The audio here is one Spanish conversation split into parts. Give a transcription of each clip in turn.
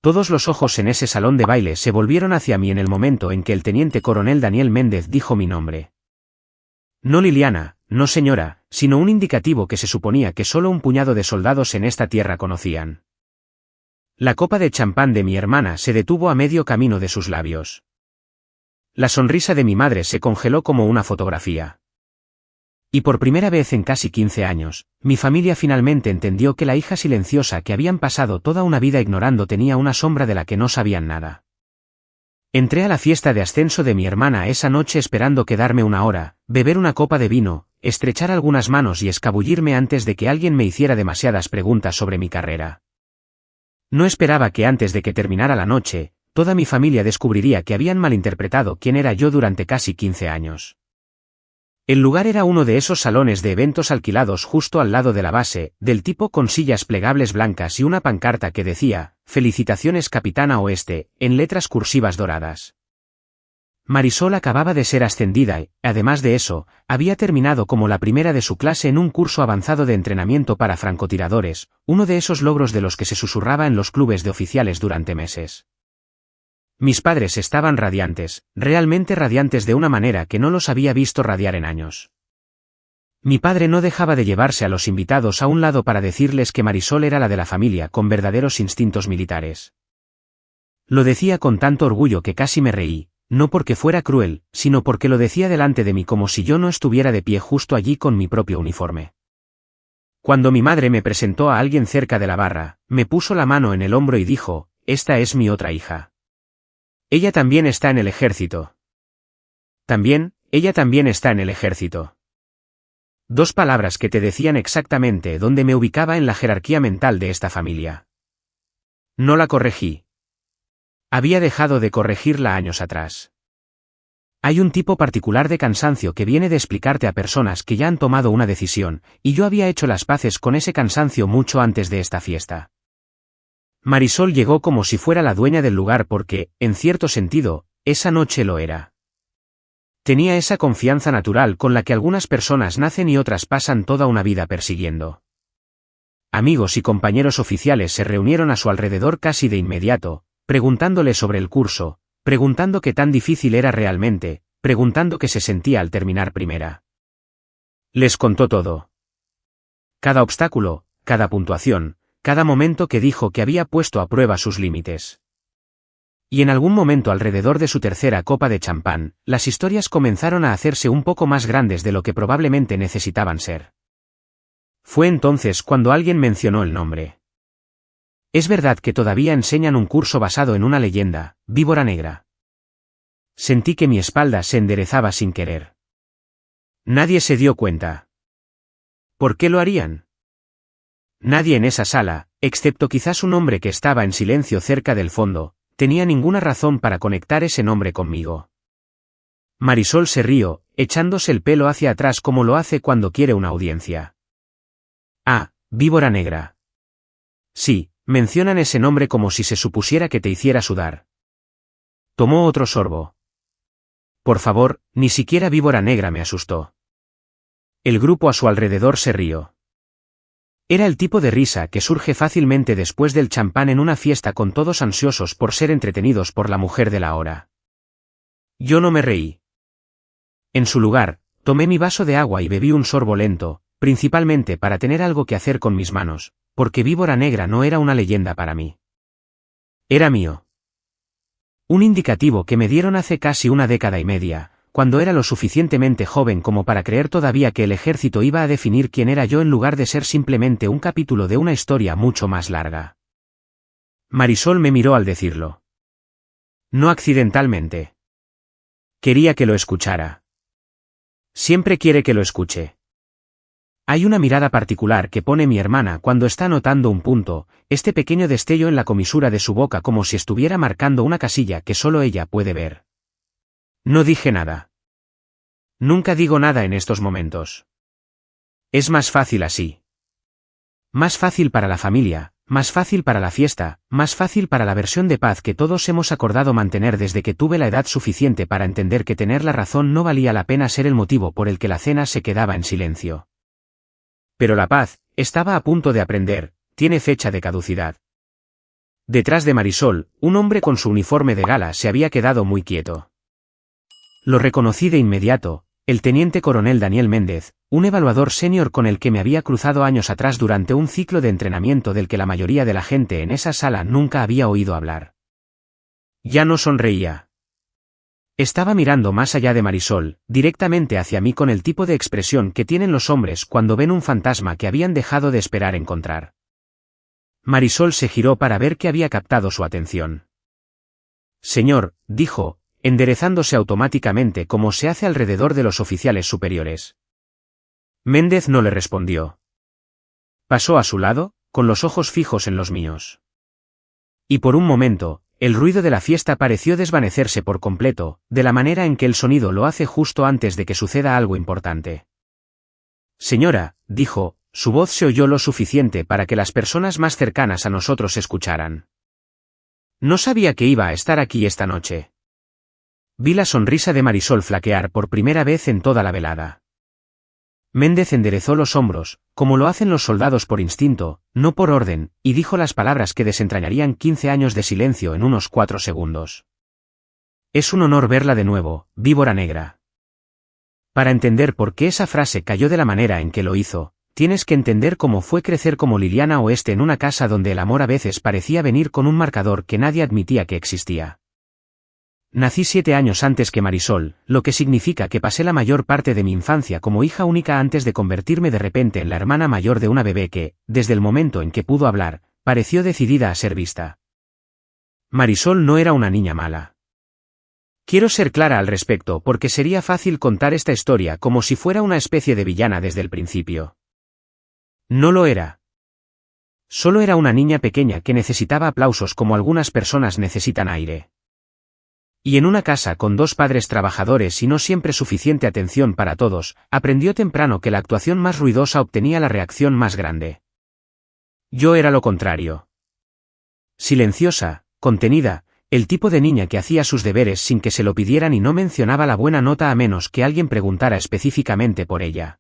Todos los ojos en ese salón de baile se volvieron hacia mí en el momento en que el teniente coronel Daniel Méndez dijo mi nombre. No Liliana, no señora, sino un indicativo que se suponía que solo un puñado de soldados en esta tierra conocían. La copa de champán de mi hermana se detuvo a medio camino de sus labios. La sonrisa de mi madre se congeló como una fotografía. Y por primera vez en casi 15 años, mi familia finalmente entendió que la hija silenciosa que habían pasado toda una vida ignorando tenía una sombra de la que no sabían nada. Entré a la fiesta de ascenso de mi hermana esa noche esperando quedarme una hora, beber una copa de vino, estrechar algunas manos y escabullirme antes de que alguien me hiciera demasiadas preguntas sobre mi carrera. No esperaba que antes de que terminara la noche, toda mi familia descubriría que habían malinterpretado quién era yo durante casi 15 años. El lugar era uno de esos salones de eventos alquilados justo al lado de la base, del tipo con sillas plegables blancas y una pancarta que decía, «Felicitaciones Capitana Oeste», en letras cursivas doradas. Marisol acababa de ser ascendida y, además de eso, había terminado como la primera de su clase en un curso avanzado de entrenamiento para francotiradores, uno de esos logros de los que se susurraba en los clubes de oficiales durante meses. Mis padres estaban radiantes, realmente radiantes de una manera que no los había visto radiar en años. Mi padre no dejaba de llevarse a los invitados a un lado para decirles que Marisol era la de la familia con verdaderos instintos militares. Lo decía con tanto orgullo que casi me reí, no porque fuera cruel, sino porque lo decía delante de mí como si yo no estuviera de pie justo allí con mi propio uniforme. Cuando mi madre me presentó a alguien cerca de la barra, me puso la mano en el hombro y dijo, «Esta es mi otra hija. Ella también está en el ejército». Ella también está en el ejército. Dos palabras que te decían exactamente dónde me ubicaba en la jerarquía mental de esta familia. No la corregí. Había dejado de corregirla años atrás. Hay un tipo particular de cansancio que viene de explicarte a personas que ya han tomado una decisión, y yo había hecho las paces con ese cansancio mucho antes de esta fiesta. Marisol llegó como si fuera la dueña del lugar porque, en cierto sentido, esa noche lo era. Tenía esa confianza natural con la que algunas personas nacen y otras pasan toda una vida persiguiendo. Amigos y compañeros oficiales se reunieron a su alrededor casi de inmediato, preguntándole sobre el curso, preguntando qué tan difícil era realmente, preguntando qué se sentía al terminar primera. Les contó todo. Cada obstáculo, cada puntuación, cada momento que dijo que había puesto a prueba sus límites. Y en algún momento alrededor de su tercera copa de champán, las historias comenzaron a hacerse un poco más grandes de lo que probablemente necesitaban ser. Fue entonces cuando alguien mencionó el nombre. Es verdad que todavía enseñan un curso basado en una leyenda, Víbora Negra. Sentí que mi espalda se enderezaba sin querer. Nadie se dio cuenta. ¿Por qué lo harían? Nadie en esa sala, excepto quizás un hombre que estaba en silencio cerca del fondo, tenía ninguna razón para conectar ese nombre conmigo. Marisol se rió, echándose el pelo hacia atrás como lo hace cuando quiere una audiencia. Ah, Víbora Negra. Sí, mencionan ese nombre como si se supusiera que te hiciera sudar. Tomó otro sorbo. Por favor, ni siquiera Víbora Negra me asustó. El grupo a su alrededor se rió. Era el tipo de risa que surge fácilmente después del champán en una fiesta con todos ansiosos por ser entretenidos por la mujer de la hora. Yo no me reí. En su lugar, tomé mi vaso de agua y bebí un sorbo lento, principalmente para tener algo que hacer con mis manos, porque Víbora Negra no era una leyenda para mí. Era mío. Un indicativo que me dieron hace casi una década y media, cuando era lo suficientemente joven como para creer todavía que el ejército iba a definir quién era yo en lugar de ser simplemente un capítulo de una historia mucho más larga. Marisol me miró al decirlo. No accidentalmente. Quería que lo escuchara. Siempre quiere que lo escuche. Hay una mirada particular que pone mi hermana cuando está anotando un punto, este pequeño destello en la comisura de su boca como si estuviera marcando una casilla que solo ella puede ver. No dije nada. Nunca digo nada en estos momentos. Es más fácil así. Más fácil para la familia, más fácil para la fiesta, más fácil para la versión de paz que todos hemos acordado mantener desde que tuve la edad suficiente para entender que tener la razón no valía la pena ser el motivo por el que la cena se quedaba en silencio. Pero la paz, estaba a punto de aprender, tiene fecha de caducidad. Detrás de Marisol, un hombre con su uniforme de gala se había quedado muy quieto. Lo reconocí de inmediato, el teniente coronel Daniel Méndez, un evaluador senior con el que me había cruzado años atrás durante un ciclo de entrenamiento del que la mayoría de la gente en esa sala nunca había oído hablar. Ya no sonreía. Estaba mirando más allá de Marisol, directamente hacia mí con el tipo de expresión que tienen los hombres cuando ven un fantasma que habían dejado de esperar encontrar. Marisol se giró para ver que había captado su atención. Señor, dijo, enderezándose automáticamente como se hace alrededor de los oficiales superiores. Méndez no le respondió. Pasó a su lado, con los ojos fijos en los míos. Y por un momento, el ruido de la fiesta pareció desvanecerse por completo, de la manera en que el sonido lo hace justo antes de que suceda algo importante. Señora, dijo, su voz se oyó lo suficiente para que las personas más cercanas a nosotros escucharan. No sabía que iba a estar aquí esta noche. Vi la sonrisa de Marisol flaquear por primera vez en toda la velada. Méndez enderezó los hombros, como lo hacen los soldados por instinto, no por orden, y dijo las palabras que desentrañarían 15 años de silencio en unos 4 segundos. Es un honor verla de nuevo, víbora negra. Para entender por qué esa frase cayó de la manera en que lo hizo, tienes que entender cómo fue crecer como Liliana Oeste en una casa donde el amor a veces parecía venir con un marcador que nadie admitía que existía. Nací 7 años antes que Marisol, lo que significa que pasé la mayor parte de mi infancia como hija única antes de convertirme de repente en la hermana mayor de una bebé que, desde el momento en que pudo hablar, pareció decidida a ser vista. Marisol no era una niña mala. Quiero ser clara al respecto porque sería fácil contar esta historia como si fuera una especie de villana desde el principio. No lo era. Solo era una niña pequeña que necesitaba aplausos como algunas personas necesitan aire. Y en una casa con 2 padres trabajadores y no siempre suficiente atención para todos, aprendió temprano que la actuación más ruidosa obtenía la reacción más grande. Yo era lo contrario. Silenciosa, contenida, el tipo de niña que hacía sus deberes sin que se lo pidieran y no mencionaba la buena nota a menos que alguien preguntara específicamente por ella.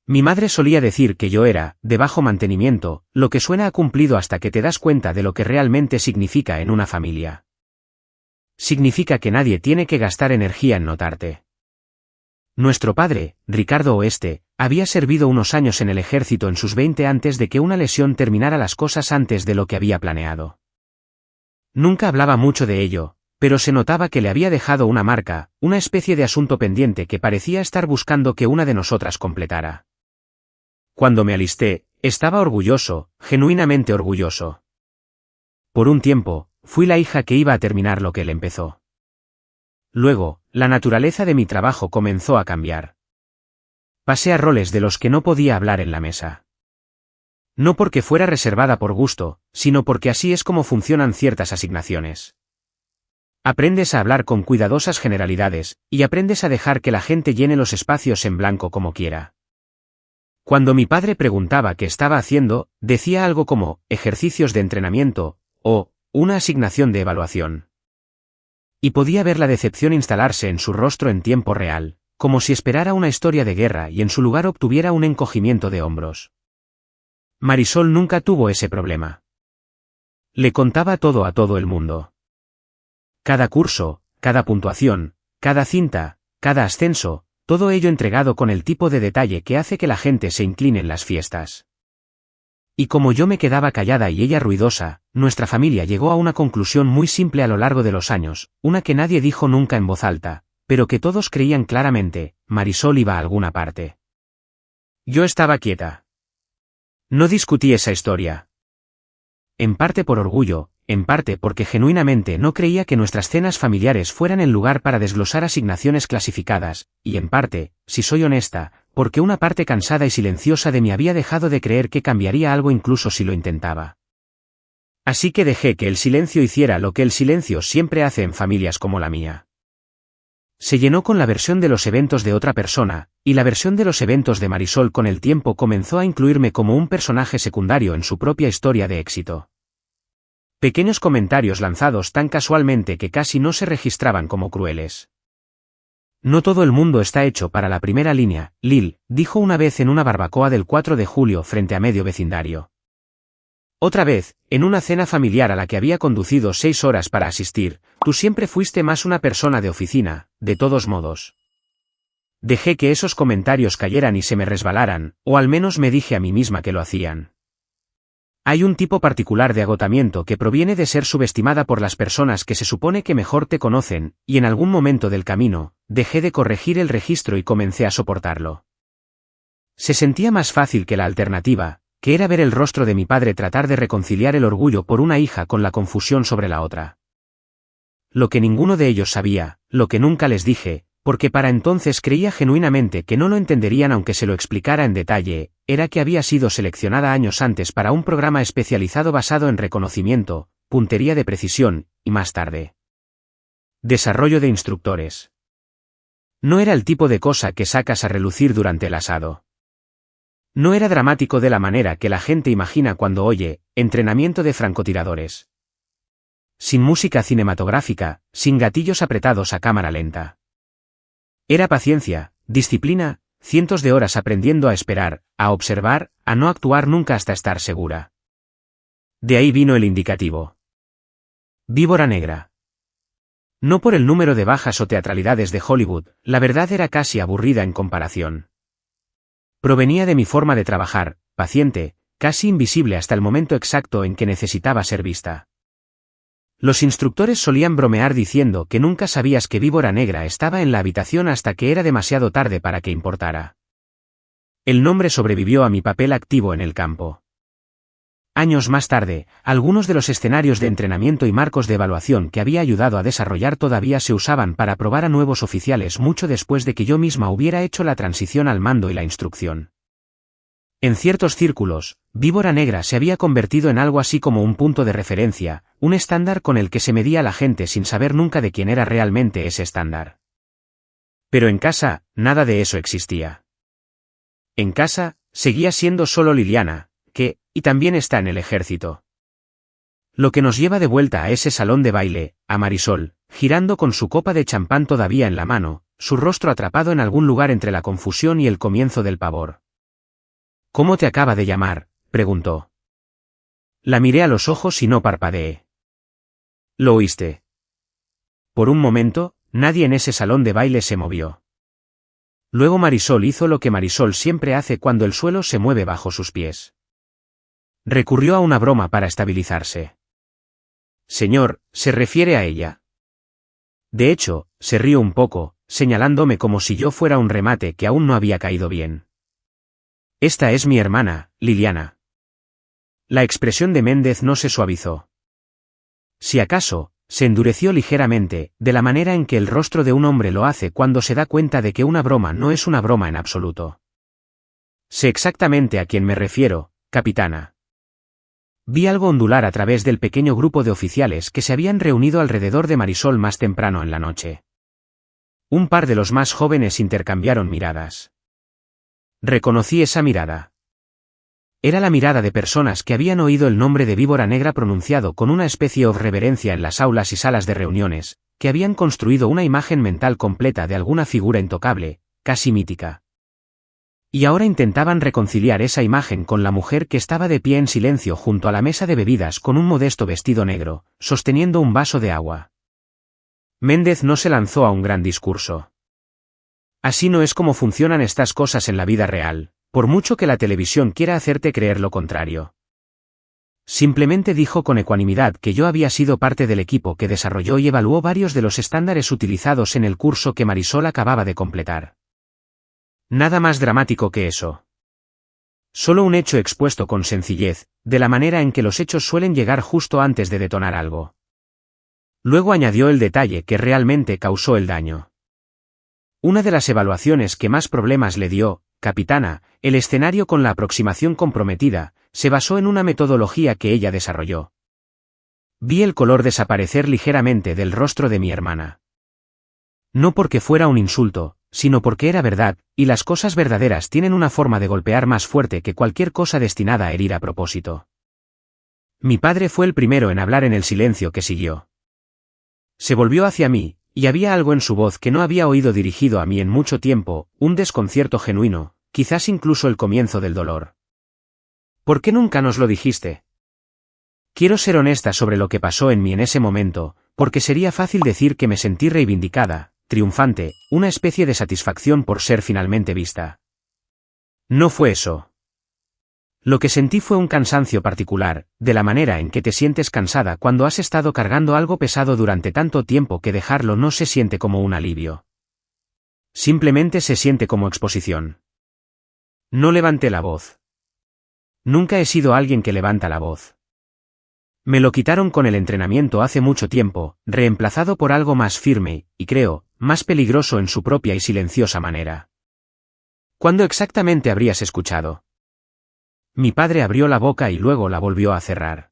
Mi madre solía decir que yo era, de bajo mantenimiento, lo que suena a cumplido hasta que te das cuenta de lo que realmente significa en una familia. Significa que nadie tiene que gastar energía en notarte. Nuestro padre, Ricardo Oeste, había servido unos años en el ejército en sus 20 antes de que una lesión terminara las cosas antes de lo que había planeado. Nunca hablaba mucho de ello, pero se notaba que le había dejado una marca, una especie de asunto pendiente que parecía estar buscando que una de nosotras completara. Cuando me alisté, estaba orgulloso, genuinamente orgulloso. Por un tiempo, fui la hija que iba a terminar lo que él empezó. Luego, la naturaleza de mi trabajo comenzó a cambiar. Pasé a roles de los que no podía hablar en la mesa. No porque fuera reservada por gusto, sino porque así es como funcionan ciertas asignaciones. Aprendes a hablar con cuidadosas generalidades, y aprendes a dejar que la gente llene los espacios en blanco como quiera. Cuando mi padre preguntaba qué estaba haciendo, decía algo como, ejercicios de entrenamiento, o, una asignación de evaluación. Y podía ver la decepción instalarse en su rostro en tiempo real, como si esperara una historia de guerra y en su lugar obtuviera un encogimiento de hombros. Marisol nunca tuvo ese problema. Le contaba todo a todo el mundo. Cada curso, cada puntuación, cada cinta, cada ascenso, todo ello entregado con el tipo de detalle que hace que la gente se incline en las fiestas. Y como yo me quedaba callada y ella ruidosa, nuestra familia llegó a una conclusión muy simple a lo largo de los años, una que nadie dijo nunca en voz alta, pero que todos creían claramente: Marisol iba a alguna parte. Yo estaba quieta. No discutí esa historia. En parte por orgullo, en parte porque genuinamente no creía que nuestras cenas familiares fueran el lugar para desglosar asignaciones clasificadas, y en parte, si soy honesta, porque una parte cansada y silenciosa de mí había dejado de creer que cambiaría algo incluso si lo intentaba. Así que dejé que el silencio hiciera lo que el silencio siempre hace en familias como la mía. Se llenó con la versión de los eventos de otra persona, y la versión de los eventos de Marisol con el tiempo comenzó a incluirme como un personaje secundario en su propia historia de éxito. Pequeños comentarios lanzados tan casualmente que casi no se registraban como crueles. No todo el mundo está hecho para la primera línea, Lil, dijo una vez en una barbacoa del 4 de julio frente a medio vecindario. Otra vez, en una cena familiar a la que había conducido 6 horas para asistir, tú siempre fuiste más una persona de oficina, de todos modos. Dejé que esos comentarios cayeran y se me resbalaran, o al menos me dije a mí misma que lo hacían. Hay un tipo particular de agotamiento que proviene de ser subestimada por las personas que se supone que mejor te conocen, y en algún momento del camino, dejé de corregir el registro y comencé a soportarlo. Se sentía más fácil que la alternativa, que era ver el rostro de mi padre tratar de reconciliar el orgullo por una hija con la confusión sobre la otra. Lo que ninguno de ellos sabía, lo que nunca les dije, porque para entonces creía genuinamente que no lo entenderían aunque se lo explicara en detalle, era que había sido seleccionada años antes para un programa especializado basado en reconocimiento, puntería de precisión, y más tarde, desarrollo de instructores. No era el tipo de cosa que sacas a relucir durante el asado. No era dramático de la manera que la gente imagina cuando oye, entrenamiento de francotiradores. Sin música cinematográfica, sin gatillos apretados a cámara lenta. Era paciencia, disciplina, cientos de horas aprendiendo a esperar, a observar, a no actuar nunca hasta estar segura. De ahí vino el indicativo. Víbora negra. No por el número de bajas o teatralidades de Hollywood, la verdad era casi aburrida en comparación. Provenía de mi forma de trabajar, paciente, casi invisible hasta el momento exacto en que necesitaba ser vista. Los instructores solían bromear diciendo que nunca sabías que Víbora Negra estaba en la habitación hasta que era demasiado tarde para que importara. El nombre sobrevivió a mi papel activo en el campo. Años más tarde, algunos de los escenarios de entrenamiento y marcos de evaluación que había ayudado a desarrollar todavía se usaban para probar a nuevos oficiales mucho después de que yo misma hubiera hecho la transición al mando y la instrucción. En ciertos círculos, Víbora Negra se había convertido en algo así como un punto de referencia, un estándar con el que se medía la gente sin saber nunca de quién era realmente ese estándar. Pero en casa, nada de eso existía. En casa, seguía siendo solo Liliana, que, y también está en el ejército. Lo que nos lleva de vuelta a ese salón de baile, a Marisol, girando con su copa de champán todavía en la mano, su rostro atrapado en algún lugar entre la confusión y el comienzo del pavor. ¿Cómo te acaba de llamar?, preguntó. La miré a los ojos y no parpadeé. ¿Lo oíste? Por un momento, nadie en ese salón de baile se movió. Luego Marisol hizo lo que Marisol siempre hace cuando el suelo se mueve bajo sus pies. Recurrió a una broma para estabilizarse. Señor, ¿se refiere a ella? De hecho, se rió un poco, señalándome como si yo fuera un remate que aún no había caído bien. Esta es mi hermana, Liliana. La expresión de Méndez no se suavizó. Si acaso, se endureció ligeramente, de la manera en que el rostro de un hombre lo hace cuando se da cuenta de que una broma no es una broma en absoluto. Sé exactamente a quién me refiero, capitana. Vi algo ondular a través del pequeño grupo de oficiales que se habían reunido alrededor de Marisol más temprano en la noche. Un par de los más jóvenes intercambiaron miradas. Reconocí esa mirada. Era la mirada de personas que habían oído el nombre de Víbora Negra pronunciado con una especie de reverencia en las aulas y salas de reuniones, que habían construido una imagen mental completa de alguna figura intocable, casi mítica. Y ahora intentaban reconciliar esa imagen con la mujer que estaba de pie en silencio junto a la mesa de bebidas con un modesto vestido negro, sosteniendo un vaso de agua. Méndez no se lanzó a un gran discurso. Así no es como funcionan estas cosas en la vida real, por mucho que la televisión quiera hacerte creer lo contrario. Simplemente dijo con ecuanimidad que yo había sido parte del equipo que desarrolló y evaluó varios de los estándares utilizados en el curso que Marisol acababa de completar. Nada más dramático que eso. Solo un hecho expuesto con sencillez, de la manera en que los hechos suelen llegar justo antes de detonar algo. Luego añadió el detalle que realmente causó el daño. Una de las evaluaciones que más problemas le dio, capitana, el escenario con la aproximación comprometida, se basó en una metodología que ella desarrolló. Vi el color desaparecer ligeramente del rostro de mi hermana. No porque fuera un insulto, sino porque era verdad, y las cosas verdaderas tienen una forma de golpear más fuerte que cualquier cosa destinada a herir a propósito. Mi padre fue el primero en hablar en el silencio que siguió. Se volvió hacia mí, y había algo en su voz que no había oído dirigido a mí en mucho tiempo, un desconcierto genuino, quizás incluso el comienzo del dolor. ¿Por qué nunca nos lo dijiste? Quiero ser honesta sobre lo que pasó en mí en ese momento, porque sería fácil decir que me sentí reivindicada, triunfante, una especie de satisfacción por ser finalmente vista. No fue eso. Lo que sentí fue un cansancio particular, de la manera en que te sientes cansada cuando has estado cargando algo pesado durante tanto tiempo que dejarlo no se siente como un alivio. Simplemente se siente como exposición. No levanté la voz. Nunca he sido alguien que levanta la voz. Me lo quitaron con el entrenamiento hace mucho tiempo, reemplazado por algo más firme, y creo, más peligroso en su propia y silenciosa manera. ¿Cuándo exactamente habrías escuchado? Mi padre abrió la boca y luego la volvió a cerrar.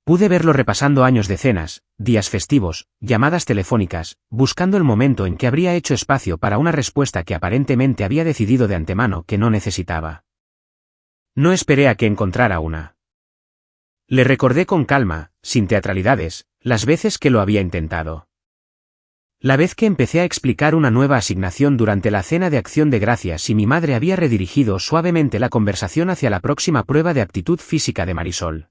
Pude verlo repasando años de cenas, días festivos, llamadas telefónicas, buscando el momento en que habría hecho espacio para una respuesta que aparentemente había decidido de antemano que no necesitaba. No esperé a que encontrara una. Le recordé con calma, sin teatralidades, las veces que lo había intentado. La vez que empecé a explicar una nueva asignación durante la cena de Acción de Gracias y mi madre había redirigido suavemente la conversación hacia la próxima prueba de aptitud física de Marisol.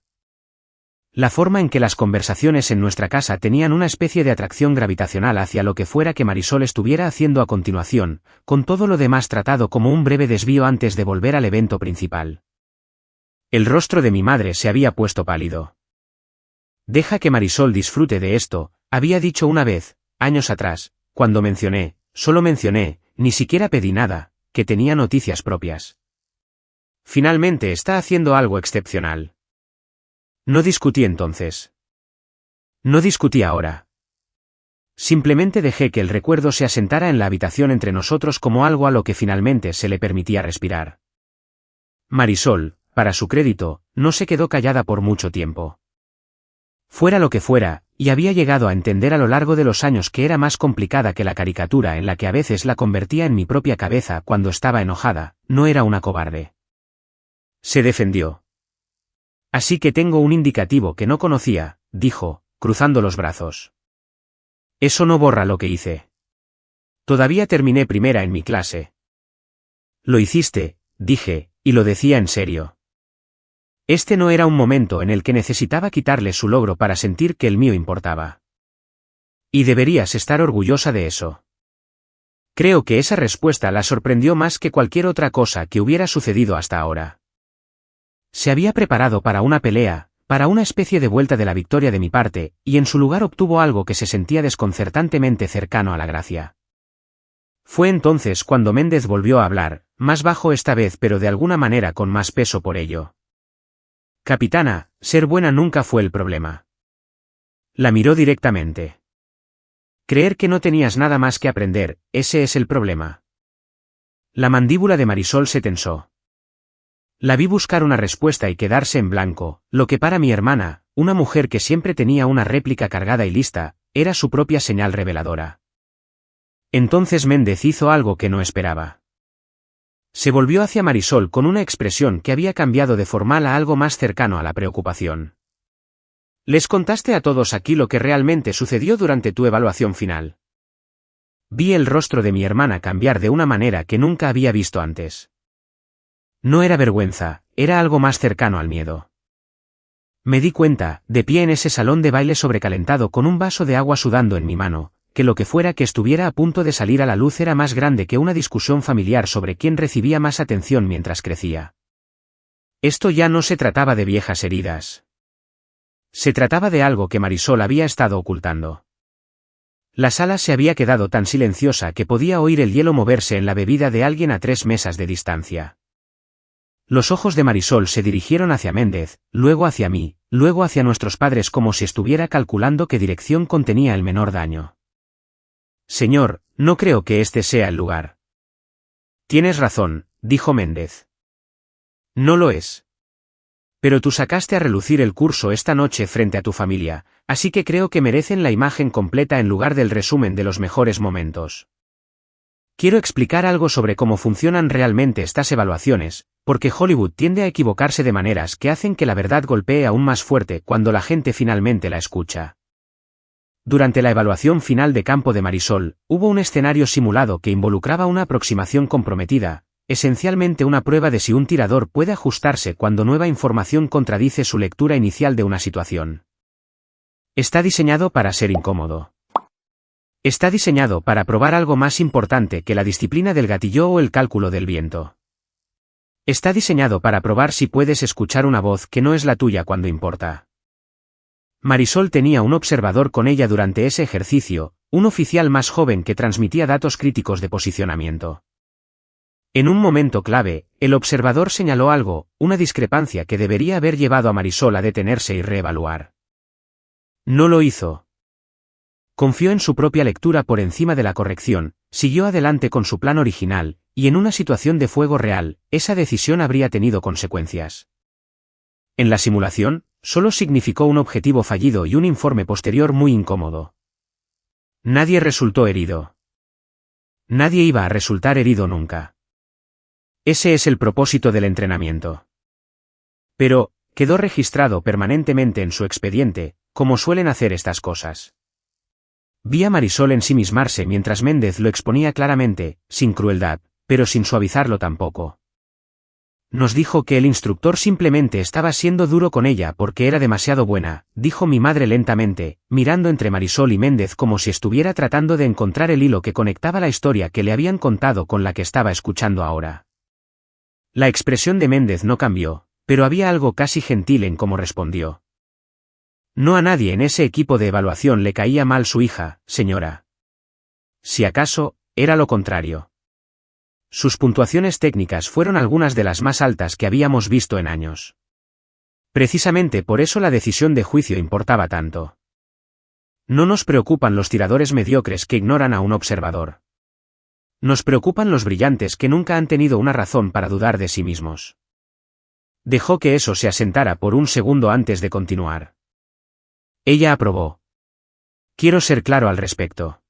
La forma en que las conversaciones en nuestra casa tenían una especie de atracción gravitacional hacia lo que fuera que Marisol estuviera haciendo a continuación, con todo lo demás tratado como un breve desvío antes de volver al evento principal. El rostro de mi madre se había puesto pálido. Deja que Marisol disfrute de esto, había dicho una vez, años atrás, cuando solo mencioné, ni siquiera pedí nada, que tenía noticias propias. Finalmente está haciendo algo excepcional. No discutí entonces. No discutí ahora. Simplemente dejé que el recuerdo se asentara en la habitación entre nosotros como algo a lo que finalmente se le permitía respirar. Marisol, para su crédito, no se quedó callada por mucho tiempo. Fuera lo que fuera, y había llegado a entender a lo largo de los años que era más complicada que la caricatura en la que a veces la convertía en mi propia cabeza cuando estaba enojada, no era una cobarde. Se defendió. Así que tengo un indicativo que no conocía, dijo, cruzando los brazos. Eso no borra lo que hice. Todavía terminé primera en mi clase. Lo hiciste, dije, y lo decía en serio. Este no era un momento en el que necesitaba quitarle su logro para sentir que el mío importaba. Y deberías estar orgullosa de eso. Creo que esa respuesta la sorprendió más que cualquier otra cosa que hubiera sucedido hasta ahora. Se había preparado para una pelea, para una especie de vuelta de la victoria de mi parte, y en su lugar obtuvo algo que se sentía desconcertantemente cercano a la gracia. Fue entonces cuando Méndez volvió a hablar, más bajo esta vez pero de alguna manera con más peso por ello. Capitana, ser buena nunca fue el problema. La miró directamente. Creer que no tenías nada más que aprender, ese es el problema. La mandíbula de Marisol se tensó. La vi buscar una respuesta y quedarse en blanco, lo que para mi hermana, una mujer que siempre tenía una réplica cargada y lista, era su propia señal reveladora. Entonces Méndez hizo algo que no esperaba. Se volvió hacia Marisol con una expresión que había cambiado de formal a algo más cercano a la preocupación. ¿Les contaste a todos aquí lo que realmente sucedió durante tu evaluación final? Vi el rostro de mi hermana cambiar de una manera que nunca había visto antes. No era vergüenza, era algo más cercano al miedo. Me di cuenta, de pie en ese salón de baile sobrecalentado con un vaso de agua sudando en mi mano, que lo que fuera que estuviera a punto de salir a la luz era más grande que una discusión familiar sobre quién recibía más atención mientras crecía. Esto ya no se trataba de viejas heridas. Se trataba de algo que Marisol había estado ocultando. La sala se había quedado tan silenciosa que podía oír el hielo moverse en la bebida de alguien a 3 mesas de distancia. Los ojos de Marisol se dirigieron hacia Méndez, luego hacia mí, luego hacia nuestros padres como si estuviera calculando qué dirección contenía el menor daño. Señor, no creo que este sea el lugar. Tienes razón, dijo Méndez. No lo es. Pero tú sacaste a relucir el curso esta noche frente a tu familia, así que creo que merecen la imagen completa en lugar del resumen de los mejores momentos. Quiero explicar algo sobre cómo funcionan realmente estas evaluaciones, porque Hollywood tiende a equivocarse de maneras que hacen que la verdad golpee aún más fuerte cuando la gente finalmente la escucha. Durante la evaluación final de campo de Marisol, hubo un escenario simulado que involucraba una aproximación comprometida, esencialmente una prueba de si un tirador puede ajustarse cuando nueva información contradice su lectura inicial de una situación. Está diseñado para ser incómodo. Está diseñado para probar algo más importante que la disciplina del gatillo o el cálculo del viento. Está diseñado para probar si puedes escuchar una voz que no es la tuya cuando importa. Marisol tenía un observador con ella durante ese ejercicio, un oficial más joven que transmitía datos críticos de posicionamiento. En un momento clave, el observador señaló algo, una discrepancia que debería haber llevado a Marisol a detenerse y reevaluar. No lo hizo. Confió en su propia lectura por encima de la corrección, siguió adelante con su plan original, y en una situación de fuego real, esa decisión habría tenido consecuencias. En la simulación, solo significó un objetivo fallido y un informe posterior muy incómodo. Nadie resultó herido. Nadie iba a resultar herido nunca. Ese es el propósito del entrenamiento. Pero, quedó registrado permanentemente en su expediente, como suelen hacer estas cosas. Vi a Marisol ensimismarse mientras Méndez lo exponía claramente, sin crueldad, pero sin suavizarlo tampoco. Nos dijo que el instructor simplemente estaba siendo duro con ella porque era demasiado buena, dijo mi madre lentamente, mirando entre Marisol y Méndez como si estuviera tratando de encontrar el hilo que conectaba la historia que le habían contado con la que estaba escuchando ahora. La expresión de Méndez no cambió, pero había algo casi gentil en cómo respondió. No a nadie en ese equipo de evaluación le caía mal su hija, señora. Si acaso, era lo contrario. Sus puntuaciones técnicas fueron algunas de las más altas que habíamos visto en años. Precisamente por eso la decisión de juicio importaba tanto. No nos preocupan los tiradores mediocres que ignoran a un observador. Nos preocupan los brillantes que nunca han tenido una razón para dudar de sí mismos. Dejó que eso se asentara por un segundo antes de continuar. Ella aprobó. Quiero ser claro al respecto.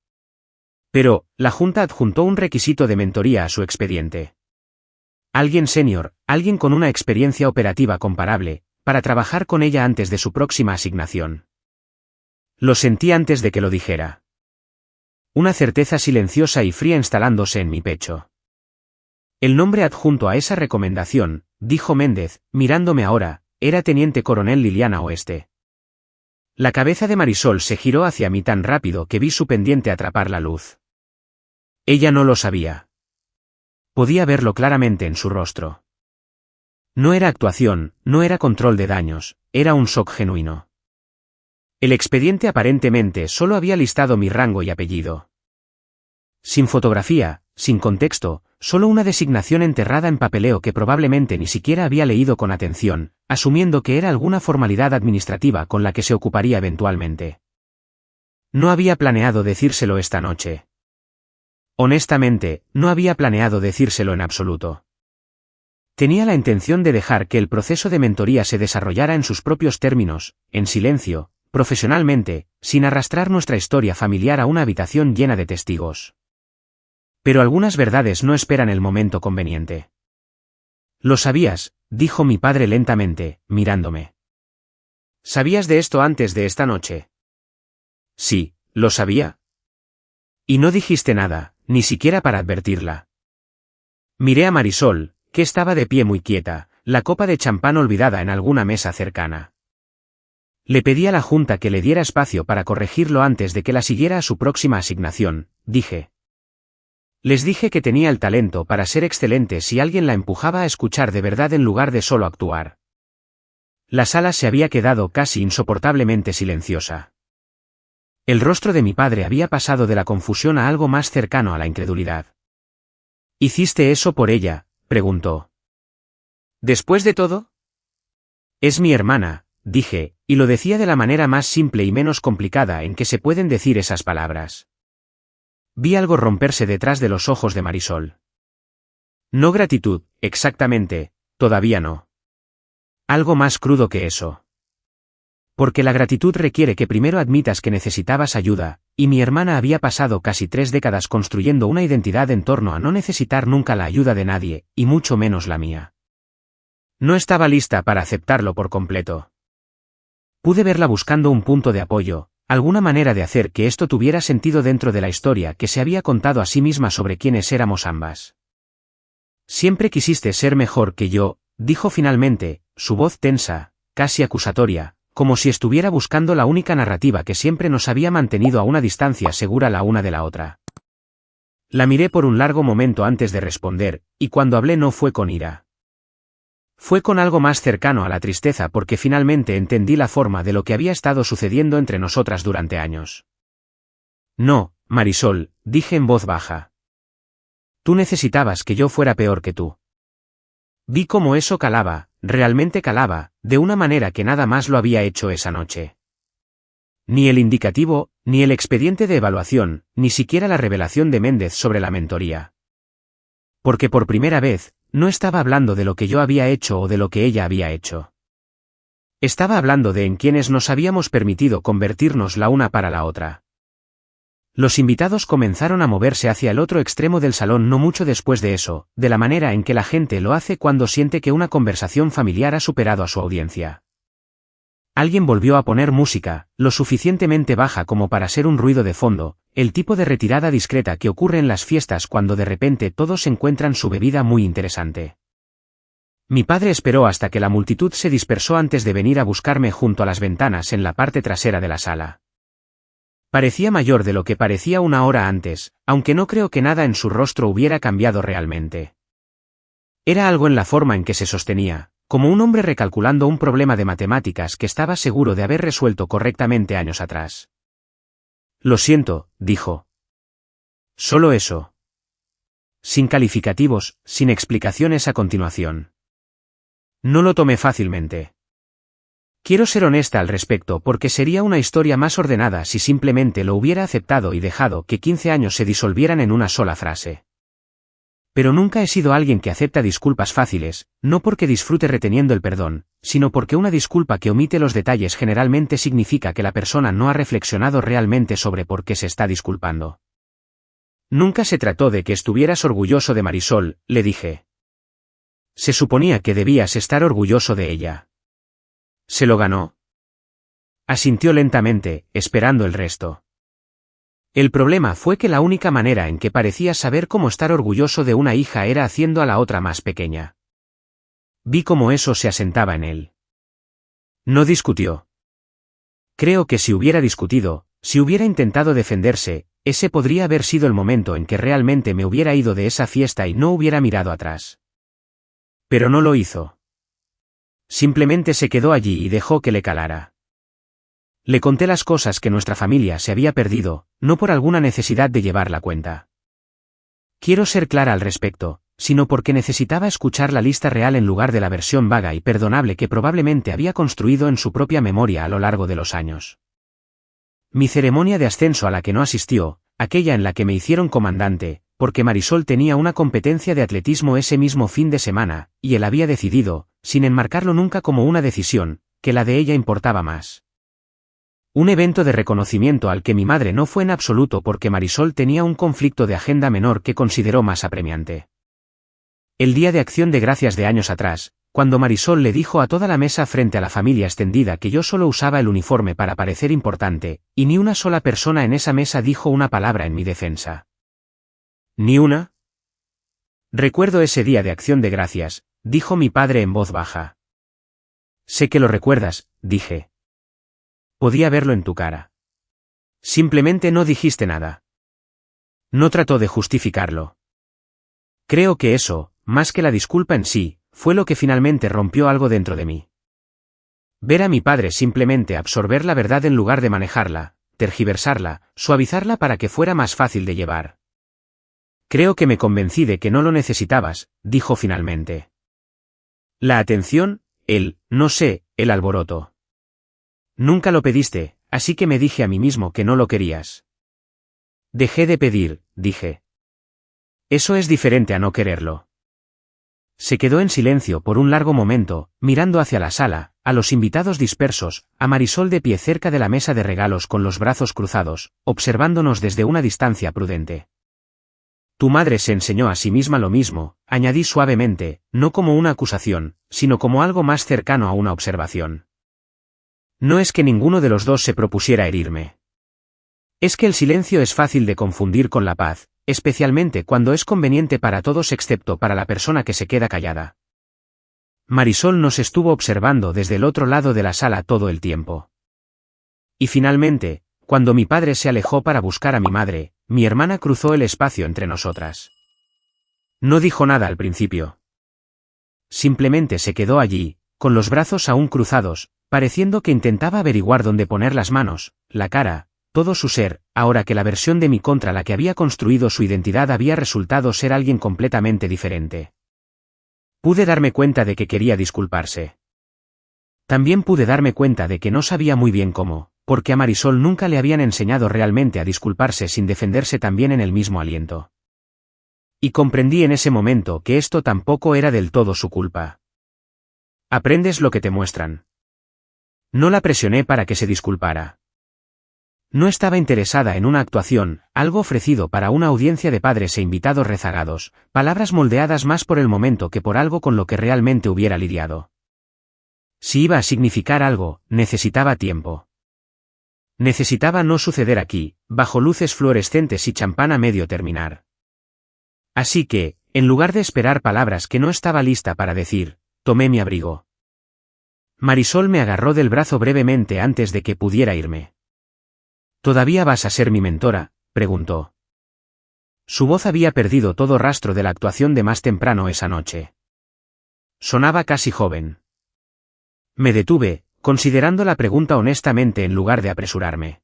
Pero, la Junta adjuntó un requisito de mentoría a su expediente. Alguien senior, alguien con una experiencia operativa comparable, para trabajar con ella antes de su próxima asignación. Lo sentí antes de que lo dijera. Una certeza silenciosa y fría instalándose en mi pecho. El nombre adjunto a esa recomendación, dijo Méndez, mirándome ahora, era Teniente Coronel Liliana Oeste. La cabeza de Marisol se giró hacia mí tan rápido que vi su pendiente atrapar la luz. Ella no lo sabía. Podía verlo claramente en su rostro. No era actuación, no era control de daños, era un shock genuino. El expediente aparentemente solo había listado mi rango y apellido. Sin fotografía, sin contexto, solo una designación enterrada en papeleo que probablemente ni siquiera había leído con atención, asumiendo que era alguna formalidad administrativa con la que se ocuparía eventualmente. No había planeado decírselo esta noche. Honestamente, no había planeado decírselo en absoluto. Tenía la intención de dejar que el proceso de mentoría se desarrollara en sus propios términos, en silencio, profesionalmente, sin arrastrar nuestra historia familiar a una habitación llena de testigos. Pero algunas verdades no esperan el momento conveniente. Lo sabías, dijo mi padre lentamente, mirándome. ¿Sabías de esto antes de esta noche? Sí, lo sabía. Y no dijiste nada, ni siquiera para advertirla. Miré a Marisol, que estaba de pie muy quieta, la copa de champán olvidada en alguna mesa cercana. Le pedí a la Junta que le diera espacio para corregirlo antes de que la siguiera a su próxima asignación, dije. Les dije que tenía el talento para ser excelente si alguien la empujaba a escuchar de verdad en lugar de solo actuar. La sala se había quedado casi insoportablemente silenciosa. El rostro de mi padre había pasado de la confusión a algo más cercano a la incredulidad. ¿Hiciste eso por ella?, preguntó. ¿Después de todo? Es mi hermana, dije, y lo decía de la manera más simple y menos complicada en que se pueden decir esas palabras. Vi algo romperse detrás de los ojos de Marisol. No gratitud, exactamente, todavía no. Algo más crudo que eso. Porque la gratitud requiere que primero admitas que necesitabas ayuda, y mi hermana había pasado casi 3 décadas construyendo una identidad en torno a no necesitar nunca la ayuda de nadie, y mucho menos la mía. No estaba lista para aceptarlo por completo. Pude verla buscando un punto de apoyo, alguna manera de hacer que esto tuviera sentido dentro de la historia que se había contado a sí misma sobre quiénes éramos ambas. Siempre quisiste ser mejor que yo, dijo finalmente, su voz tensa, casi acusatoria, como si estuviera buscando la única narrativa que siempre nos había mantenido a una distancia segura la una de la otra. La miré por un largo momento antes de responder, y cuando hablé no fue con ira. Fue con algo más cercano a la tristeza porque finalmente entendí la forma de lo que había estado sucediendo entre nosotras durante años. No, Marisol, dije en voz baja. Tú necesitabas que yo fuera peor que tú. Vi cómo eso calaba, realmente calaba, de una manera que nada más lo había hecho esa noche. Ni el indicativo, ni el expediente de evaluación, ni siquiera la revelación de Méndez sobre la mentoría. Porque por primera vez, no estaba hablando de lo que yo había hecho o de lo que ella había hecho. Estaba hablando de en quienes nos habíamos permitido convertirnos la una para la otra. Los invitados comenzaron a moverse hacia el otro extremo del salón no mucho después de eso, de la manera en que la gente lo hace cuando siente que una conversación familiar ha superado a su audiencia. Alguien volvió a poner música, lo suficientemente baja como para ser un ruido de fondo, el tipo de retirada discreta que ocurre en las fiestas cuando de repente todos encuentran su bebida muy interesante. Mi padre esperó hasta que la multitud se dispersó antes de venir a buscarme junto a las ventanas en la parte trasera de la sala. Parecía mayor de lo que parecía una hora antes, aunque no creo que nada en su rostro hubiera cambiado realmente. Era algo en la forma en que se sostenía, como un hombre recalculando un problema de matemáticas que estaba seguro de haber resuelto correctamente años atrás. Lo siento, dijo. Solo eso. Sin calificativos, sin explicaciones a continuación. No lo tomé fácilmente. Quiero ser honesta al respecto porque sería una historia más ordenada si simplemente lo hubiera aceptado y dejado que 15 años se disolvieran en una sola frase. Pero nunca he sido alguien que acepta disculpas fáciles, no porque disfrute reteniendo el perdón, sino porque una disculpa que omite los detalles generalmente significa que la persona no ha reflexionado realmente sobre por qué se está disculpando. Nunca se trató de que estuvieras orgulloso de Marisol, le dije. Se suponía que debías estar orgulloso de ella. ¿Se lo ganó? Asintió lentamente, esperando el resto. El problema fue que la única manera en que parecía saber cómo estar orgulloso de una hija era haciendo a la otra más pequeña. Vi cómo eso se asentaba en él. No discutió. Creo que si hubiera discutido, si hubiera intentado defenderse, ese podría haber sido el momento en que realmente me hubiera ido de esa fiesta y no hubiera mirado atrás. Pero no lo hizo. Simplemente se quedó allí y dejó que le calara. Le conté las cosas que nuestra familia se había perdido, no por alguna necesidad de llevar la cuenta. Quiero ser clara al respecto, sino porque necesitaba escuchar la lista real en lugar de la versión vaga y perdonable que probablemente había construido en su propia memoria a lo largo de los años. Mi ceremonia de ascenso a la que no asistió, aquella en la que me hicieron comandante, porque Marisol tenía una competencia de atletismo ese mismo fin de semana, y él había decidido, sin enmarcarlo nunca como una decisión, que la de ella importaba más. Un evento de reconocimiento al que mi madre no fue en absoluto porque Marisol tenía un conflicto de agenda menor que consideró más apremiante. El día de Acción de Gracias de años atrás, cuando Marisol le dijo a toda la mesa frente a la familia extendida que yo solo usaba el uniforme para parecer importante, y ni una sola persona en esa mesa dijo una palabra en mi defensa. ¿Ni una? Recuerdo ese día de Acción de Gracias, dijo mi padre en voz baja. Sé que lo recuerdas, dije. Podía verlo en tu cara. Simplemente no dijiste nada. No trató de justificarlo. Creo que eso, más que la disculpa en sí, fue lo que finalmente rompió algo dentro de mí. Ver a mi padre simplemente absorber la verdad en lugar de manejarla, tergiversarla, suavizarla para que fuera más fácil de llevar. Creo que me convencí de que no lo necesitabas, dijo finalmente. La atención, no sé, el alboroto. Nunca lo pediste, así que me dije a mí mismo que no lo querías. Dejé de pedir, dije. Eso es diferente a no quererlo. Se quedó en silencio por un largo momento, mirando hacia la sala, a los invitados dispersos, a Marisol de pie cerca de la mesa de regalos con los brazos cruzados, observándonos desde una distancia prudente. Tu madre se enseñó a sí misma lo mismo, añadí suavemente, no como una acusación, sino como algo más cercano a una observación. No es que ninguno de los dos se propusiera herirme. Es que el silencio es fácil de confundir con la paz, especialmente cuando es conveniente para todos excepto para la persona que se queda callada. Marisol nos estuvo observando desde el otro lado de la sala todo el tiempo. Y finalmente, cuando mi padre se alejó para buscar a mi madre, mi hermana cruzó el espacio entre nosotras. No dijo nada al principio. Simplemente se quedó allí, con los brazos aún cruzados, pareciendo que intentaba averiguar dónde poner las manos, la cara, todo su ser, ahora que la versión de mí contra la que había construido su identidad había resultado ser alguien completamente diferente. Pude darme cuenta de que quería disculparse. También pude darme cuenta de que no sabía muy bien cómo, porque a Marisol nunca le habían enseñado realmente a disculparse sin defenderse también en el mismo aliento. Y comprendí en ese momento que esto tampoco era del todo su culpa. Aprendes lo que te muestran. No la presioné para que se disculpara. No estaba interesada en una actuación, algo ofrecido para una audiencia de padres e invitados rezagados, palabras moldeadas más por el momento que por algo con lo que realmente hubiera lidiado. Si iba a significar algo, necesitaba tiempo. Necesitaba no suceder aquí, bajo luces fluorescentes y champán a medio terminar. Así que, en lugar de esperar palabras que no estaba lista para decir, tomé mi abrigo. Marisol me agarró del brazo brevemente antes de que pudiera irme. ¿Todavía vas a ser mi mentora?, preguntó. Su voz había perdido todo rastro de la actuación de más temprano esa noche. Sonaba casi joven. Me detuve, considerando la pregunta honestamente en lugar de apresurarme.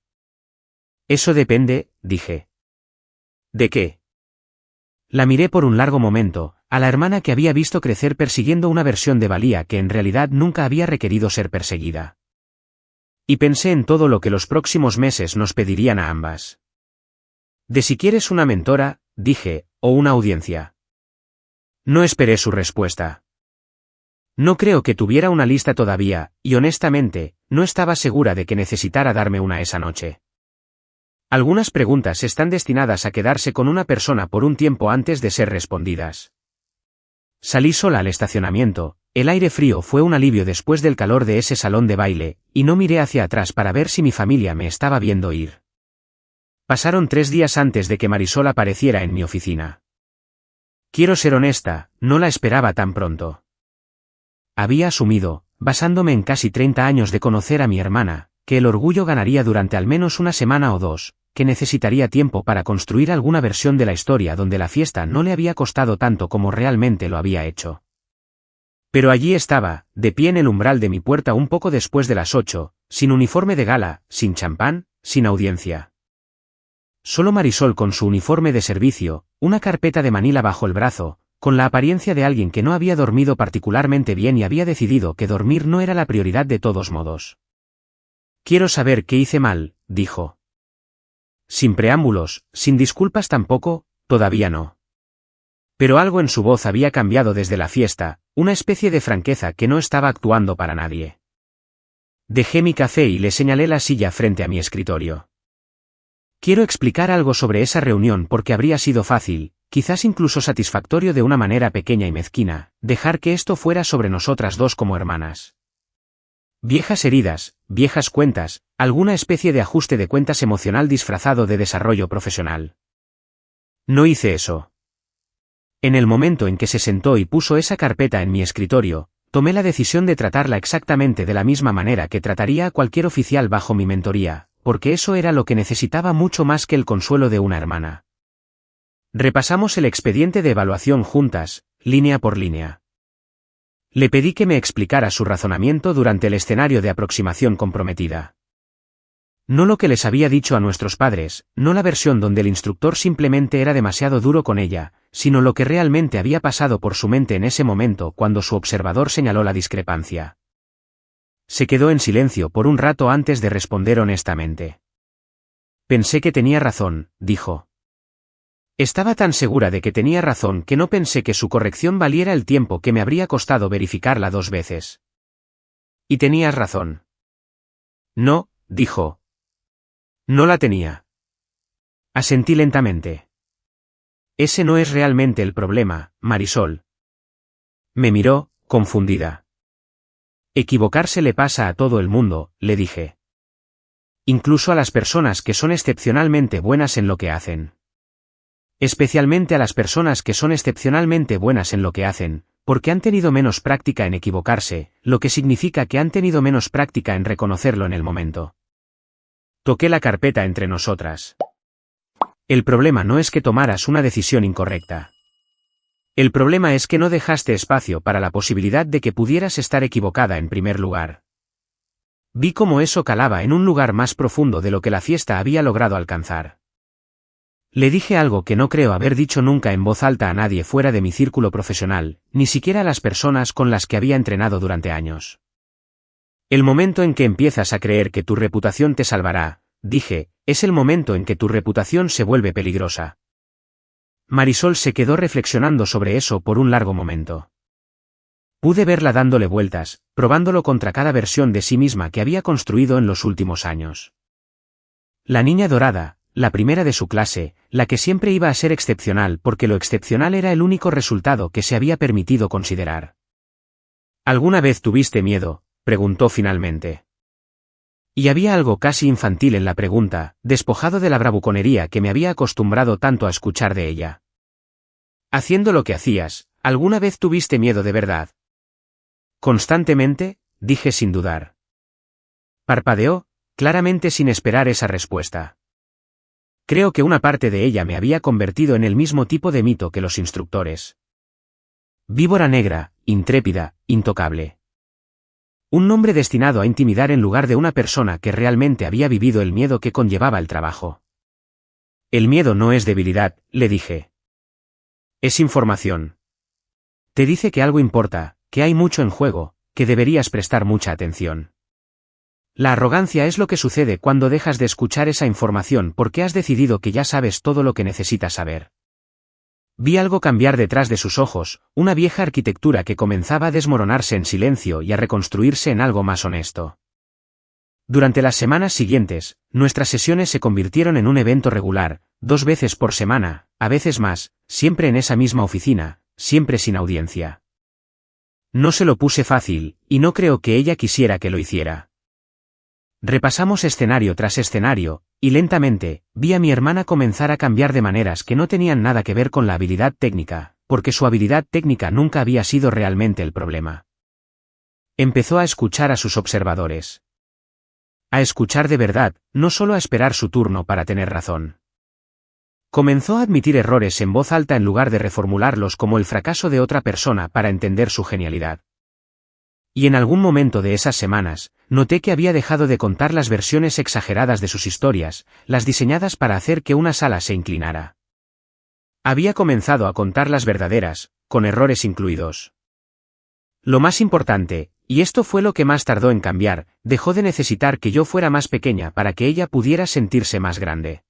Eso depende, dije. ¿De qué? La miré por un largo momento, a la hermana que había visto crecer persiguiendo una versión de Valía que en realidad nunca había requerido ser perseguida. Y pensé en todo lo que los próximos meses nos pedirían a ambas. De si quieres una mentora, dije, o una audiencia. No esperé su respuesta. No creo que tuviera una lista todavía, y honestamente, no estaba segura de que necesitara darme una esa noche. Algunas preguntas están destinadas a quedarse con una persona por un tiempo antes de ser respondidas. Salí sola al estacionamiento. El aire frío fue un alivio después del calor de ese salón de baile, y no miré hacia atrás para ver si mi familia me estaba viendo ir. Pasaron 3 días antes de que Marisol apareciera en mi oficina. Quiero ser honesta, no la esperaba tan pronto. Había asumido, basándome en casi 30 años de conocer a mi hermana, que el orgullo ganaría durante al menos una semana o 2, que necesitaría tiempo para construir alguna versión de la historia donde la fiesta no le había costado tanto como realmente lo había hecho. Pero allí estaba, de pie en el umbral de mi puerta un poco después de las 8, sin uniforme de gala, sin champán, sin audiencia. Solo Marisol con su uniforme de servicio, una carpeta de Manila bajo el brazo, con la apariencia de alguien que no había dormido particularmente bien y había decidido que dormir no era la prioridad de todos modos. Quiero saber qué hice mal, dijo. Sin preámbulos, sin disculpas tampoco, todavía no. Pero algo en su voz había cambiado desde la fiesta, una especie de franqueza que no estaba actuando para nadie. Dejé mi café y le señalé la silla frente a mi escritorio. Quiero explicar algo sobre esa reunión porque habría sido fácil, quizás incluso satisfactorio de una manera pequeña y mezquina, dejar que esto fuera sobre nosotras dos como hermanas. Viejas heridas, viejas cuentas, alguna especie de ajuste de cuentas emocional disfrazado de desarrollo profesional. No hice eso. En el momento en que se sentó y puso esa carpeta en mi escritorio, tomé la decisión de tratarla exactamente de la misma manera que trataría a cualquier oficial bajo mi mentoría, porque eso era lo que necesitaba mucho más que el consuelo de una hermana. Repasamos el expediente de evaluación juntas, línea por línea. Le pedí que me explicara su razonamiento durante el escenario de aproximación comprometida. No lo que les había dicho a nuestros padres, no la versión donde el instructor simplemente era demasiado duro con ella, sino lo que realmente había pasado por su mente en ese momento cuando su observador señaló la discrepancia. Se quedó en silencio por un rato antes de responder honestamente. Pensé que tenía razón, dijo. Estaba tan segura de que tenía razón que no pensé que su corrección valiera el tiempo que me habría costado verificarla 2 veces. Y tenías razón. No, dijo. No la tenía. Asentí lentamente. Ese no es realmente el problema, Marisol. Me miró, confundida. Equivocarse le pasa a todo el mundo, le dije. Incluso a las personas que son excepcionalmente buenas en lo que hacen. Especialmente a las personas que son excepcionalmente buenas en lo que hacen, porque han tenido menos práctica en equivocarse, lo que significa que han tenido menos práctica en reconocerlo en el momento. Toqué la carpeta entre nosotras. El problema no es que tomaras una decisión incorrecta. El problema es que no dejaste espacio para la posibilidad de que pudieras estar equivocada en primer lugar. Vi cómo eso calaba en un lugar más profundo de lo que la fiesta había logrado alcanzar. Le dije algo que no creo haber dicho nunca en voz alta a nadie fuera de mi círculo profesional, ni siquiera a las personas con las que había entrenado durante años. El momento en que empiezas a creer que tu reputación te salvará, dije, es el momento en que tu reputación se vuelve peligrosa. Marisol se quedó reflexionando sobre eso por un largo momento. Pude verla dándole vueltas, probándolo contra cada versión de sí misma que había construido en los últimos años. La niña dorada, la primera de su clase, la que siempre iba a ser excepcional porque lo excepcional era el único resultado que se había permitido considerar. ¿Alguna vez tuviste miedo?, preguntó finalmente. Y había algo casi infantil en la pregunta, despojado de la bravuconería que me había acostumbrado tanto a escuchar de ella. Haciendo lo que hacías, ¿alguna vez tuviste miedo de verdad? Constantemente, dije sin dudar. Parpadeó, claramente sin esperar esa respuesta. Creo que una parte de ella me había convertido en el mismo tipo de mito que los instructores. Víbora negra, intrépida, intocable. Un nombre destinado a intimidar en lugar de una persona que realmente había vivido el miedo que conllevaba el trabajo. El miedo no es debilidad, le dije. Es información. Te dice que algo importa, que hay mucho en juego, que deberías prestar mucha atención. La arrogancia es lo que sucede cuando dejas de escuchar esa información porque has decidido que ya sabes todo lo que necesitas saber. Vi algo cambiar detrás de sus ojos, una vieja arquitectura que comenzaba a desmoronarse en silencio y a reconstruirse en algo más honesto. Durante las semanas siguientes, nuestras sesiones se convirtieron en un evento regular, 2 veces por semana, a veces más, siempre en esa misma oficina, siempre sin audiencia. No se lo puse fácil, y no creo que ella quisiera que lo hiciera. Repasamos escenario tras escenario, y lentamente, vi a mi hermana comenzar a cambiar de maneras que no tenían nada que ver con la habilidad técnica, porque su habilidad técnica nunca había sido realmente el problema. Empezó a escuchar a sus observadores. A escuchar de verdad, no solo a esperar su turno para tener razón. Comenzó a admitir errores en voz alta en lugar de reformularlos como el fracaso de otra persona para entender su genialidad. Y en algún momento de esas semanas, noté que había dejado de contar las versiones exageradas de sus historias, las diseñadas para hacer que una sala se inclinara. Había comenzado a contar las verdaderas, con errores incluidos. Lo más importante, y esto fue lo que más tardó en cambiar, dejó de necesitar que yo fuera más pequeña para que ella pudiera sentirse más grande.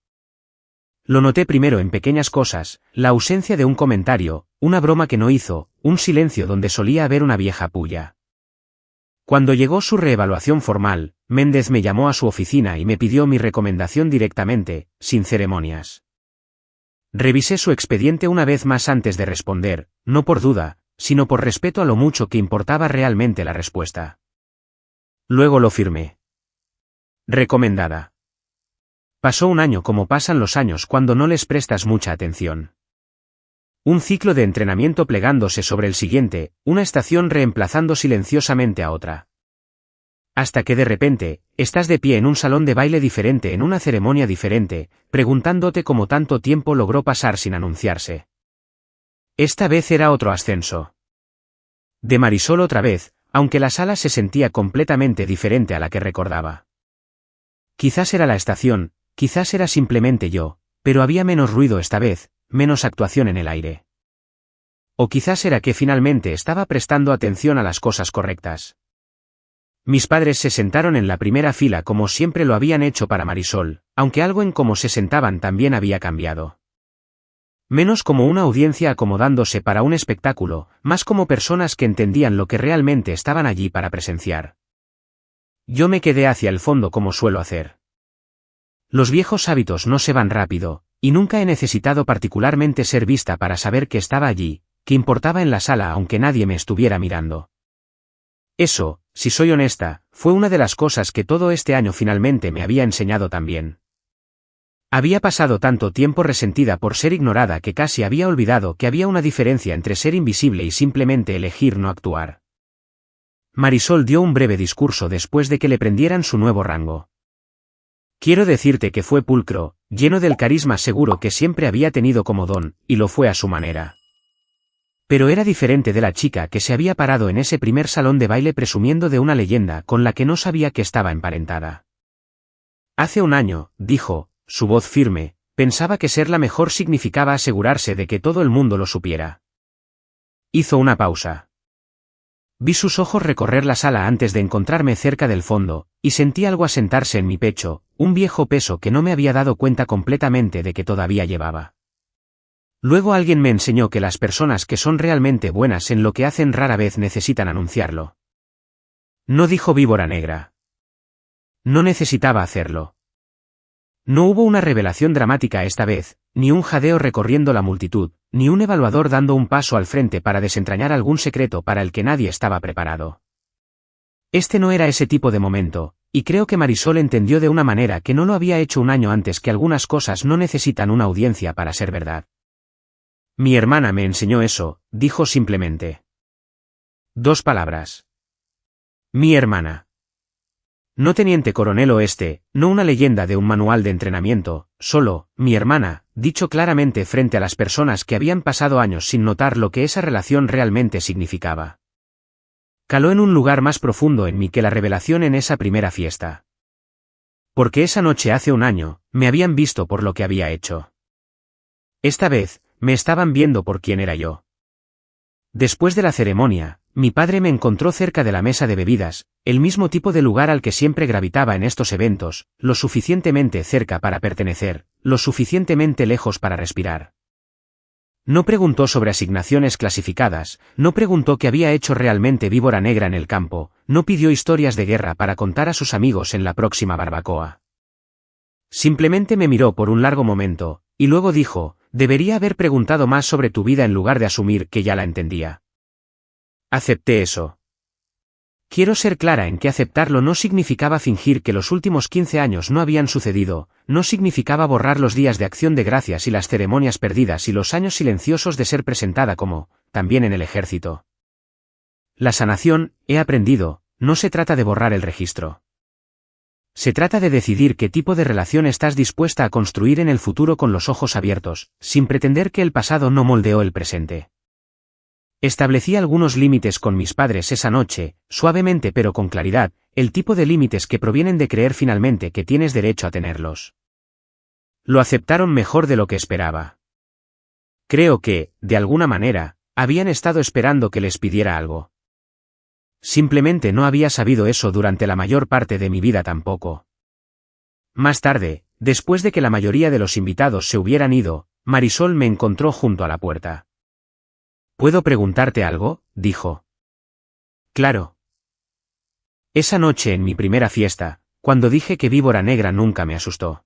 Lo noté primero en pequeñas cosas, la ausencia de un comentario, una broma que no hizo, un silencio donde solía haber una vieja puya. Cuando llegó su reevaluación formal, Méndez me llamó a su oficina y me pidió mi recomendación directamente, sin ceremonias. Revisé su expediente una vez más antes de responder, no por duda, sino por respeto a lo mucho que importaba realmente la respuesta. Luego lo firmé. Recomendada. Pasó un año como pasan los años cuando no les prestas mucha atención. Un ciclo de entrenamiento plegándose sobre el siguiente, una estación reemplazando silenciosamente a otra. Hasta que de repente, estás de pie en un salón de baile diferente en una ceremonia diferente, preguntándote cómo tanto tiempo logró pasar sin anunciarse. Esta vez era otro ascenso. De Marisol otra vez, aunque la sala se sentía completamente diferente a la que recordaba. Quizás era la estación, quizás era simplemente yo, pero había menos ruido esta vez, menos actuación en el aire. O quizás era que finalmente estaba prestando atención a las cosas correctas. Mis padres se sentaron en la primera fila como siempre lo habían hecho para Marisol, aunque algo en cómo se sentaban también había cambiado. Menos como una audiencia acomodándose para un espectáculo, más como personas que entendían lo que realmente estaban allí para presenciar. Yo me quedé hacia el fondo como suelo hacer. Los viejos hábitos no se van rápido, y nunca he necesitado particularmente ser vista para saber que estaba allí, que importaba en la sala aunque nadie me estuviera mirando. Eso, si soy honesta, fue una de las cosas que todo este año finalmente me había enseñado también. Había pasado tanto tiempo resentida por ser ignorada que casi había olvidado que había una diferencia entre ser invisible y simplemente elegir no actuar. Marisol dio un breve discurso después de que le prendieran su nuevo rango. Quiero decirte que fue pulcro, lleno del carisma seguro que siempre había tenido como don, y lo fue a su manera. Pero era diferente de la chica que se había parado en ese primer salón de baile presumiendo de una leyenda con la que no sabía que estaba emparentada. Hace un año, dijo, su voz firme, pensaba que ser la mejor significaba asegurarse de que todo el mundo lo supiera. Hizo una pausa. Vi sus ojos recorrer la sala antes de encontrarme cerca del fondo, y sentí algo asentarse en mi pecho, un viejo peso que no me había dado cuenta completamente de que todavía llevaba. Luego alguien me enseñó que las personas que son realmente buenas en lo que hacen rara vez necesitan anunciarlo. No dijo víbora negra. No necesitaba hacerlo. No hubo una revelación dramática esta vez, ni un jadeo recorriendo la multitud, ni un evaluador dando un paso al frente para desentrañar algún secreto para el que nadie estaba preparado. Este no era ese tipo de momento, y creo que Marisol entendió de una manera que no lo había hecho un año antes que algunas cosas no necesitan una audiencia para ser verdad. Mi hermana me enseñó eso, dijo simplemente. 2 palabras. Mi hermana. No teniente coronel oeste, no una leyenda de un manual de entrenamiento, solo, mi hermana, dicho claramente frente a las personas que habían pasado años sin notar lo que esa relación realmente significaba. Caló en un lugar más profundo en mí que la revelación en esa primera fiesta. Porque esa noche hace un año, me habían visto por lo que había hecho. Esta vez, me estaban viendo por quién era yo. Después de la ceremonia, mi padre me encontró cerca de la mesa de bebidas, el mismo tipo de lugar al que siempre gravitaba en estos eventos, lo suficientemente cerca para pertenecer, lo suficientemente lejos para respirar. No preguntó sobre asignaciones clasificadas, no preguntó qué había hecho realmente víbora negra en el campo, no pidió historias de guerra para contar a sus amigos en la próxima barbacoa. Simplemente me miró por un largo momento, y luego dijo, debería haber preguntado más sobre tu vida en lugar de asumir que ya la entendía. Acepté eso. Quiero ser clara en que aceptarlo no significaba fingir que los últimos 15 años no habían sucedido, no significaba borrar los días de acción de gracias y las ceremonias perdidas y los años silenciosos de ser presentada como, también en el ejército. La sanación, he aprendido, no se trata de borrar el registro. Se trata de decidir qué tipo de relación estás dispuesta a construir en el futuro con los ojos abiertos, sin pretender que el pasado no moldeó el presente. Establecí algunos límites con mis padres esa noche, suavemente pero con claridad, el tipo de límites que provienen de creer finalmente que tienes derecho a tenerlos. Lo aceptaron mejor de lo que esperaba. Creo que, de alguna manera, habían estado esperando que les pidiera algo. Simplemente no había sabido eso durante la mayor parte de mi vida tampoco. Más tarde, después de que la mayoría de los invitados se hubieran ido, Marisol me encontró junto a la puerta. ¿Puedo preguntarte algo?, dijo. Claro. Esa noche en mi primera fiesta, cuando dije que víbora negra nunca me asustó.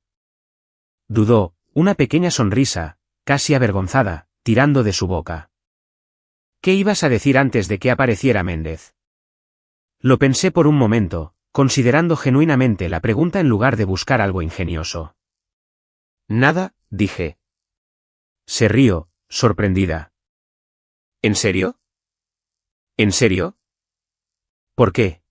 Dudó, una pequeña sonrisa, casi avergonzada, tirando de su boca. ¿Qué ibas a decir antes de que apareciera Méndez? Lo pensé por un momento, considerando genuinamente la pregunta en lugar de buscar algo ingenioso. Nada, dije. Se rió, sorprendida. ¿En serio? ¿En serio? ¿Por qué?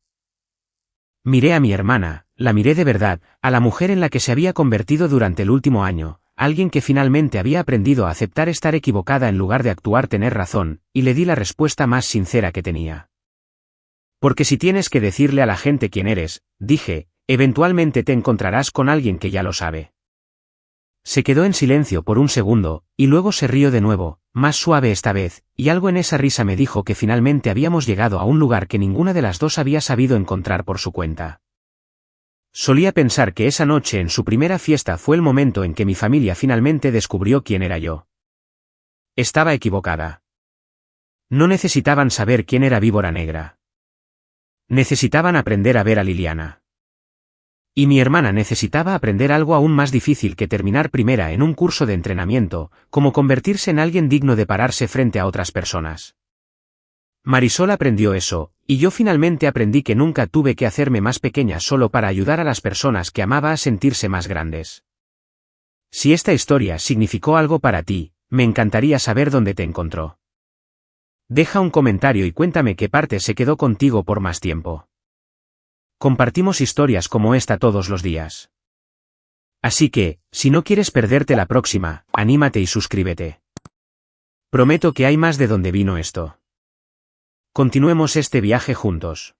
Miré a mi hermana, la miré de verdad, a la mujer en la que se había convertido durante el último año, alguien que finalmente había aprendido a aceptar estar equivocada en lugar de actuar tener razón, y le di la respuesta más sincera que tenía. Porque si tienes que decirle a la gente quién eres, dije, eventualmente te encontrarás con alguien que ya lo sabe. Se quedó en silencio por un segundo, y luego se rió de nuevo, más suave esta vez, y algo en esa risa me dijo que finalmente habíamos llegado a un lugar que ninguna de las dos había sabido encontrar por su cuenta. Solía pensar que esa noche en su primera fiesta fue el momento en que mi familia finalmente descubrió quién era yo. Estaba equivocada. No necesitaban saber quién era víbora negra. Necesitaban aprender a ver a Liliana. Y mi hermana necesitaba aprender algo aún más difícil que terminar primera en un curso de entrenamiento, como convertirse en alguien digno de pararse frente a otras personas. Marisol aprendió eso, y yo finalmente aprendí que nunca tuve que hacerme más pequeña solo para ayudar a las personas que amaba a sentirse más grandes. Si esta historia significó algo para ti, me encantaría saber dónde te encontró. Deja un comentario y cuéntame qué parte se quedó contigo por más tiempo. Compartimos historias como esta todos los días. Así que, si no quieres perderte la próxima, anímate y suscríbete. Prometo que hay más de dónde vino esto. Continuemos este viaje juntos.